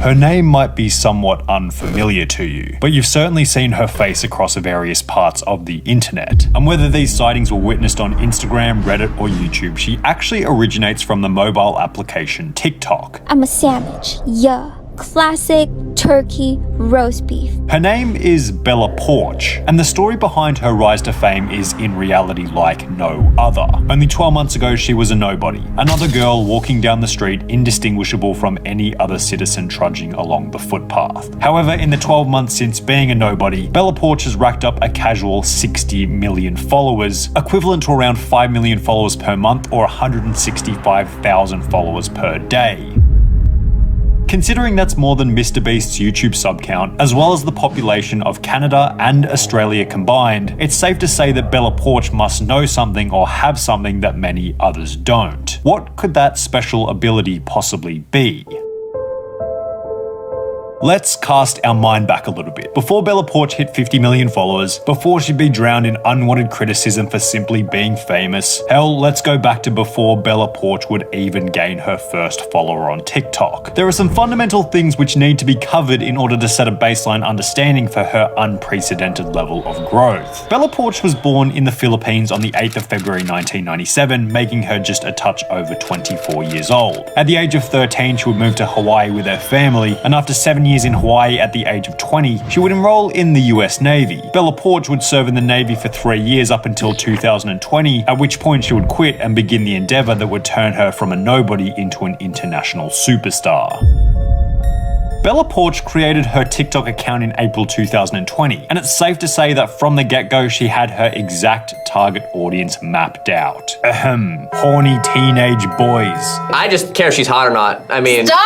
Her name might be somewhat unfamiliar to you, but you've certainly seen her face across various parts of the internet. And whether these sightings were witnessed on Instagram, Reddit, or YouTube, she actually originates from the mobile application TikTok. I'm a sandwich, yeah. Classic turkey roast beef. Her name is Bella Poarch, and the story behind her rise to fame is in reality like no other. Only 12 months ago, she was a nobody, another girl walking down the street indistinguishable from any other citizen trudging along the footpath. However, in the 12 months since being a nobody, Bella Poarch has racked up a casual 60 million followers, equivalent to around 5 million followers per month or 165,000 followers per day. Considering that's more than MrBeast's YouTube sub count, as well as the population of Canada and Australia combined, it's safe to say that Bella Poarch must know something or have something that many others don't. What could that special ability possibly be? Let's cast our mind back a little bit. Before Bella Poarch hit 50 million followers, before she'd be drowned in unwanted criticism for simply being famous, hell, let's go back to before Bella Poarch would even gain her first follower on TikTok. There are some fundamental things which need to be covered in order to set a baseline understanding for her unprecedented level of growth. Bella Poarch was born in the Philippines on the 8th of February 1997, making her just a touch over 24 years old. At the age of 13, she would move to Hawaii with her family, and after 7 years in Hawaii at the age of 20, she would enroll in the US Navy. Bella Poarch would serve in the Navy for 3 years up until 2020, at which point she would quit and begin the endeavor that would turn her from a nobody into an international superstar. Bella Poarch created her TikTok account in April 2020, and it's safe to say that from the get-go she had her exact target audience mapped out. Horny teenage boys. I just care if she's hot or not. I mean... Stop!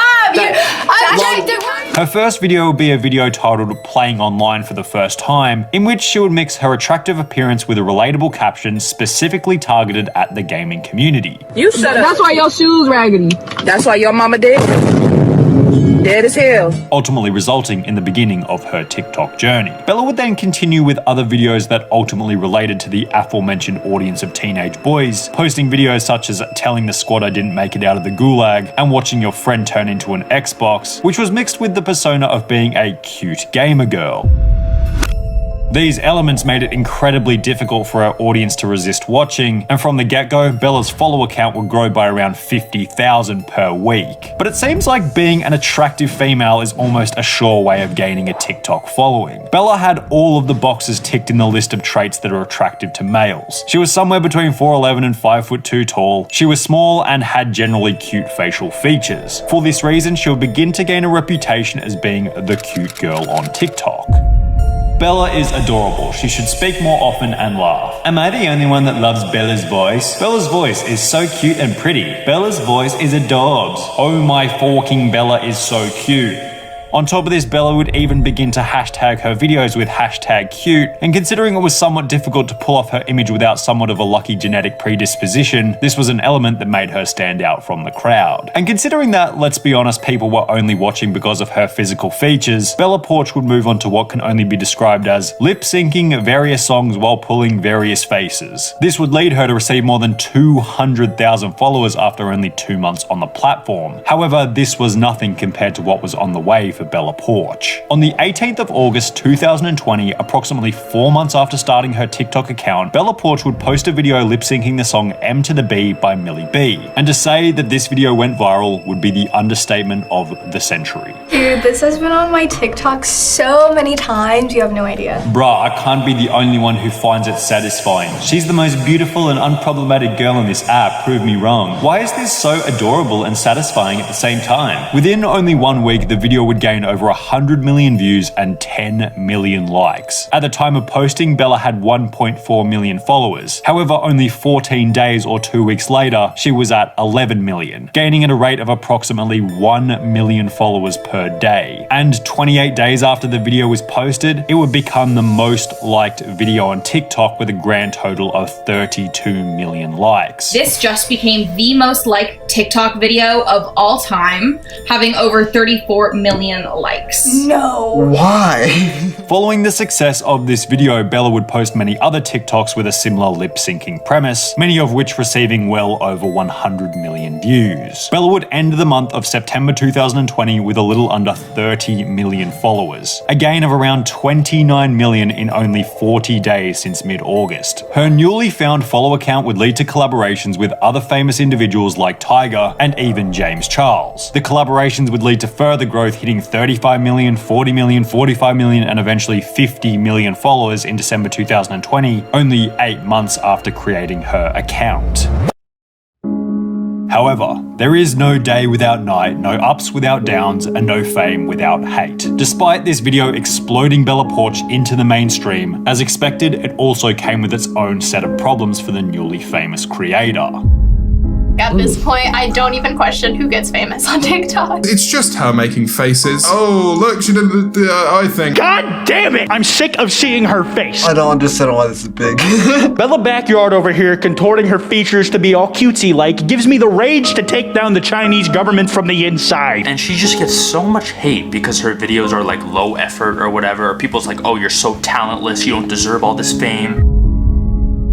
Her first video would be a video titled Playing Online for the First Time, in which she would mix her attractive appearance with a relatable caption specifically targeted at the gaming community. You shut up. That's why your shoes raggedy. That's why your mama dead. Dead as hell. Ultimately resulting in the beginning of her TikTok journey. Bella would then continue with other videos that ultimately related to the aforementioned audience of teenage boys, posting videos such as telling the squad I didn't make it out of the gulag and watching your friend turn into an Xbox, which was mixed with the persona of being a cute gamer girl. These elements made it incredibly difficult for our audience to resist watching, and from the get-go, Bella's follower count would grow by around 50,000 per week. But it seems like being an attractive female is almost a sure way of gaining a TikTok following. Bella had all of the boxes ticked in the list of traits that are attractive to males. She was somewhere between 4'11" and 5'2" tall. She was small and had generally cute facial features. For this reason, she would begin to gain a reputation as being the cute girl on TikTok. Bella is adorable. She should speak more often and laugh. Am I the only one that loves Bella's voice? Bella's voice is so cute and pretty. Bella's voice is adorbs. Oh my forking Bella is so cute. On top of this, Bella would even begin to hashtag her videos with #cute, and considering it was somewhat difficult to pull off her image without somewhat of a lucky genetic predisposition, this was an element that made her stand out from the crowd. And considering that, let's be honest, people were only watching because of her physical features, Bella Poarch would move on to what can only be described as lip-syncing various songs while pulling various faces. This would lead her to receive more than 200,000 followers after only 2 months on the platform. However, this was nothing compared to what was on the way for Bella Poarch. On the 18th of August 2020, approximately 4 months after starting her TikTok account, Bella Poarch would post a video lip-syncing the song M to the B by Millie B. And to say that this video went viral would be the understatement of the century. Dude, this has been on my TikTok so many times, you have no idea. Bruh, I can't be the only one who finds it satisfying. She's the most beautiful and unproblematic girl on this app, prove me wrong. Why is this so adorable and satisfying at the same time? Within only 1 week, the video would gain over 100 million views and 10 million likes. At the time of posting, Bella had 1.4 million followers. However, only 14 days or 2 weeks later, she was at 11 million, gaining at a rate of approximately 1 million followers per day. And 28 days after the video was posted, it would become the most liked video on TikTok with a grand total of 32 million likes. This just became the most liked TikTok video of all time, having over 34 million likes. No. Why? Following the success of this video, Bella would post many other TikToks with a similar lip-syncing premise, many of which receiving well over 100 million views. Bella would end the month of September 2020 with a little under 30 million followers, a gain of around 29 million in only 40 days since mid-August. Her newly found follower count would lead to collaborations with other famous individuals like Tiger and even James Charles. The collaborations would lead to further growth, hitting 35 million, 40 million, 45 million, and eventually 50 million followers in December 2020, only 8 months after creating her account. However, there is no day without night, no ups without downs, and no fame without hate. Despite this video exploding Bella Poarch into the mainstream, as expected, it also came with its own set of problems for the newly famous creator. At this point, I don't even question who gets famous on TikTok. It's just her making faces. Oh, look, she did I think. God damn it! I'm sick of seeing her face. I don't understand why this is big. Bella Backyard over here contorting her features to be all cutesy-like gives me the rage to take down the Chinese government from the inside. And she just gets so much hate because her videos are like low effort or whatever. People's like, oh, you're so talentless, you don't deserve all this fame.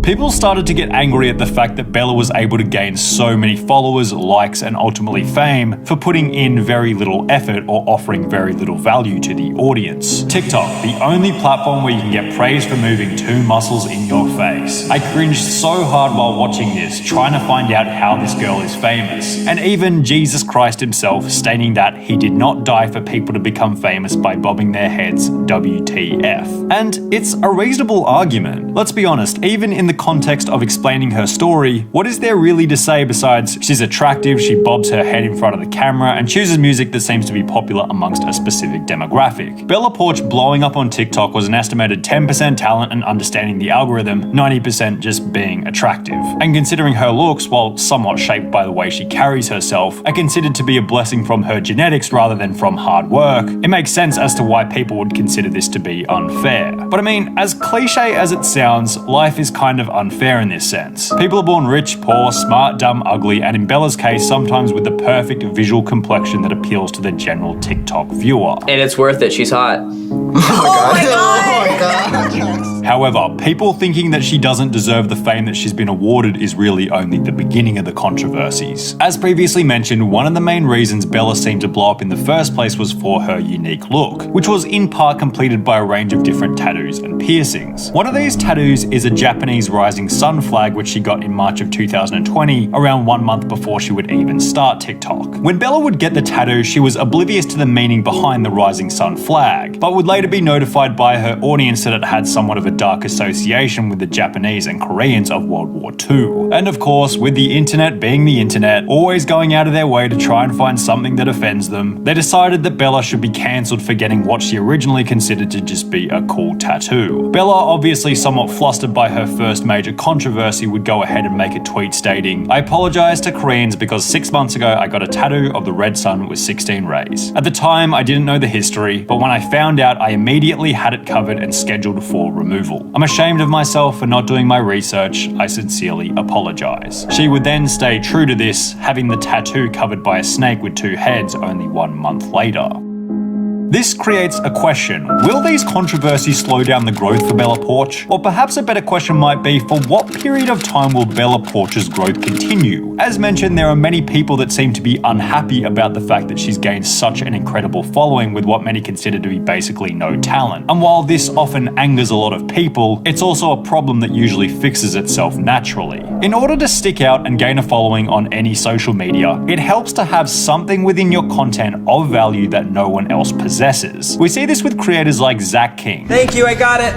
People started to get angry at the fact that Bella was able to gain so many followers, likes, and ultimately fame for putting in very little effort or offering very little value to the audience. TikTok, the only platform where you can get praise for moving 2 muscles in your face. I cringed so hard while watching this, trying to find out how this girl is famous. And even Jesus Christ himself stating that he did not die for people to become famous by bobbing their heads, WTF. And it's a reasonable argument. Let's be honest, even in the context of explaining her story, what is there really to say besides she's attractive, she bobs her head in front of the camera, and chooses music that seems to be popular amongst a specific demographic? Bella Poarch blowing up on TikTok was an estimated 10% talent and understanding the algorithm, 90% just being attractive. And considering her looks, while somewhat shaped by the way she carries herself, are considered to be a blessing from her genetics rather than from hard work, it makes sense as to why people would consider this to be unfair. But I mean, as cliche as it sounds, life is kind of unfair in this sense. People are born rich, poor, smart, dumb, ugly, and in Bella's case, sometimes with the perfect visual complexion that appeals to the general TikTok viewer. And it's worth it, she's hot. Oh my god! However, people thinking that she doesn't deserve the fame that she's been awarded is really only the beginning of the controversies. As previously mentioned, one of the main reasons Bella seemed to blow up in the first place was for her unique look, which was in part completed by a range of different tattoos and piercings. One of these tattoos is a Japanese rising sun flag which she got in March of 2020, around 1 month before she would even start TikTok. When Bella would get the tattoo, she was oblivious to the meaning behind the rising sun flag, but would later be notified by her audience that it had somewhat of a dark association with the Japanese and Koreans of World War II. And of course, with the internet being the internet, always going out of their way to try and find something that offends them, they decided that Bella should be cancelled for getting what she originally considered to just be a cool tattoo. Bella, obviously somewhat flustered by her first major controversy, would go ahead and make a tweet stating, "I apologize to Koreans because 6 months ago I got a tattoo of the red sun with 16 rays. At the time I didn't know the history, but when I found out I immediately had it covered and scheduled for removal. I'm ashamed of myself for not doing my research. I sincerely apologize." She would then stay true to this, having the tattoo covered by a snake with 2 heads only 1 month later. This creates a question. Will these controversies slow down the growth for Bella Poarch? Or perhaps a better question might be, for what period of time will Bella Poarch's growth continue? As mentioned, there are many people that seem to be unhappy about the fact that she's gained such an incredible following with what many consider to be basically no talent. And while this often angers a lot of people, it's also a problem that usually fixes itself naturally. In order to stick out and gain a following on any social media, it helps to have something within your content of value that no one else possesses. We see this with creators like Zach King. Thank you, I got it.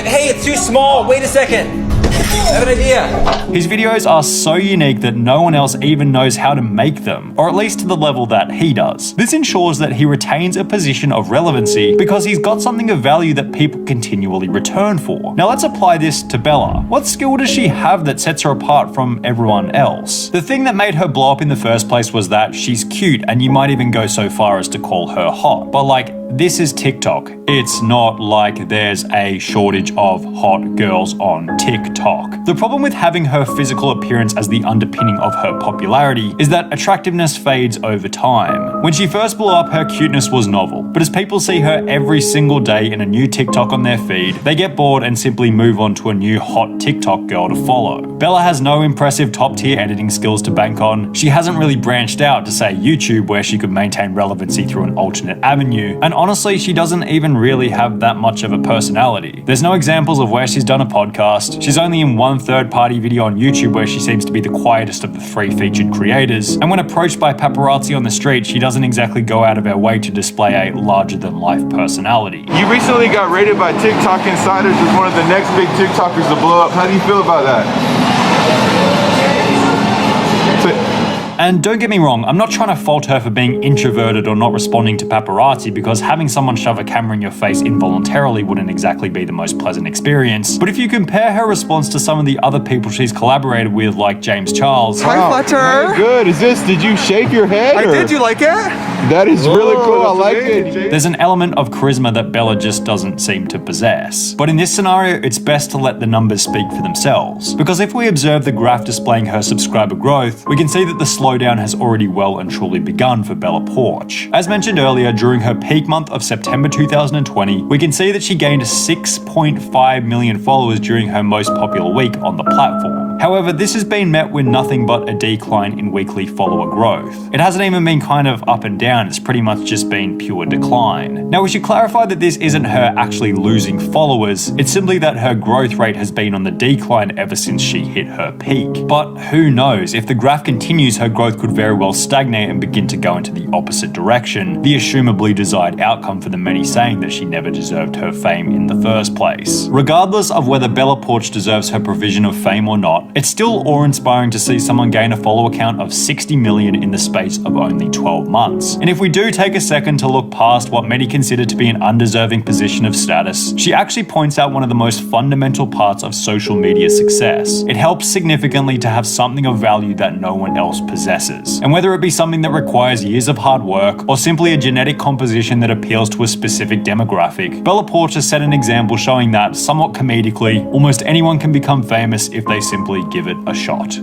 Hey, it's too small. Wait a second. I have an idea. His videos are so unique that no one else even knows how to make them, or at least to the level that he does. This ensures that he retains a position of relevancy because he's got something of value that people continually return for. Now let's apply this to Bella. What skill does she have that sets her apart from everyone else? The thing that made her blow up in the first place was that she's cute, and you might even go so far as to call her hot. But like this is TikTok. It's not like there's a shortage of hot girls on TikTok. The problem with having her physical appearance as the underpinning of her popularity is that attractiveness fades over time. When she first blew up, her cuteness was novel, but as people see her every single day in a new TikTok on their feed, they get bored and simply move on to a new hot TikTok girl to follow. Bella has no impressive top-tier editing skills to bank on. She hasn't really branched out to, say, YouTube, where she could maintain relevancy through an alternate avenue, and honestly, she doesn't even really have that much of a personality. There's no examples of where she's done a podcast. She's only in one third-party video on YouTube where she seems to be the quietest of the 3 featured creators, and when approached by paparazzi on the street, she doesn't exactly go out of her way to display a larger-than-life personality. You recently got rated by TikTok Insiders as one of the next big TikTokers to blow up. How do you feel about that? And don't get me wrong, I'm not trying to fault her for being introverted or not responding to paparazzi, because having someone shove a camera in your face involuntarily wouldn't exactly be the most pleasant experience. But if you compare her response to some of the other people she's collaborated with, like James Charles. Hi, Flutter. Good. Did you shave your head? I did. You like it? That is really cool. I like it. There's an element of charisma that Bella just doesn't seem to possess. But in this scenario, it's best to let the numbers speak for themselves. Because if we observe the graph displaying her subscriber growth, we can see that the slowdown has already well and truly begun for Bella Poarch. As mentioned earlier, during her peak month of September 2020, we can see that she gained 6.5 million followers during her most popular week on the platform. However, this has been met with nothing but a decline in weekly follower growth. It hasn't even been kind of up and down, it's pretty much just been pure decline. Now, we should clarify that this isn't her actually losing followers, it's simply that her growth rate has been on the decline ever since she hit her peak. But who knows, if the graph continues, her growth could very well stagnate and begin to go into the opposite direction, the assumably desired outcome for the many saying that she never deserved her fame in the first place. Regardless of whether Bella Poarch deserves her provision of fame or not, it's still awe-inspiring to see someone gain a follower count of 60 million in the space of only 12 months. And if we do take a second to look past what many consider to be an undeserving position of status, she actually points out one of the most fundamental parts of social media success. It helps significantly to have something of value that no one else possesses. And whether it be something that requires years of hard work, or simply a genetic composition that appeals to a specific demographic, Bella Poarch has set an example showing that, somewhat comedically, almost anyone can become famous if they simply give it a shot.